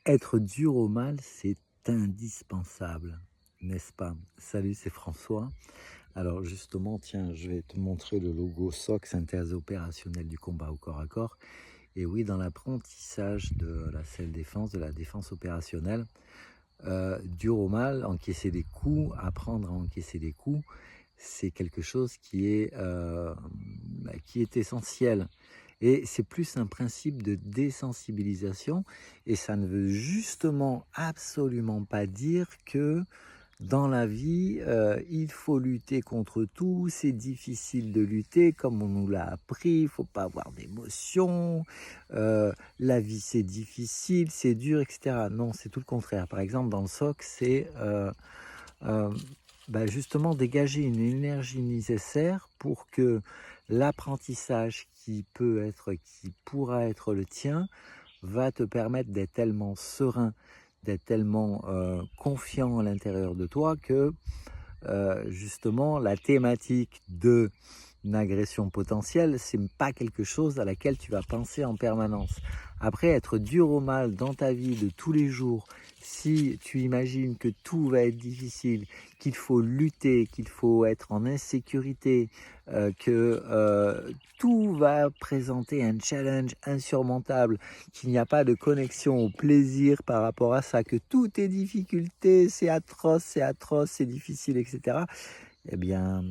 Être dur au mal, c'est indispensable, n'est-ce pas? Salut, c'est François. Alors justement, tiens, je vais te montrer le logo SOC, synthèse opérationnelle du combat au corps à corps. Et oui, dans l'apprentissage de la self-défense, de la défense opérationnelle, dur au mal, encaisser des coups, apprendre à encaisser des coups, c'est quelque chose qui est essentiel. Et c'est plus un principe de désensibilisation et ça ne veut justement absolument pas dire que dans la vie, il faut lutter contre tout, c'est difficile de lutter comme on nous l'a appris, il faut pas avoir d'émotions, la vie c'est difficile, c'est dur, et cetera. Non, c'est tout le contraire. Par exemple, dans le SOC, c'est, heu, justement dégager une énergie nécessaire pour que l'apprentissage qui pourra être le tien, va te permettre d'être tellement serein, d'être tellement, confiant à l'intérieur de toi que, justement la thématique de agression potentielle, c'est pas quelque chose à laquelle tu vas penser en permanence. Après, être dur au mal dans ta vie de tous les jours, si tu imagines que tout va être difficile, qu'il faut lutter, qu'il faut être en insécurité, que tout va présenter un challenge insurmontable, qu'il n'y a pas de connexion au plaisir par rapport à ça, que tout est difficulté, c'est atroce, c'est difficile, etc. Eh bien,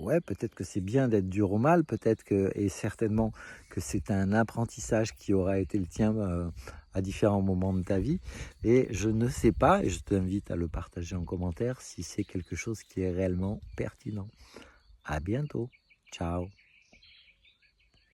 ouais, peut-être que c'est bien d'être dur au mal, peut-être que et certainement que c'est un apprentissage qui aura été le tien, à différents moments de ta vie et je ne sais pas et je t'invite à le partager en commentaire si c'est quelque chose qui est réellement pertinent. À bientôt. Ciao.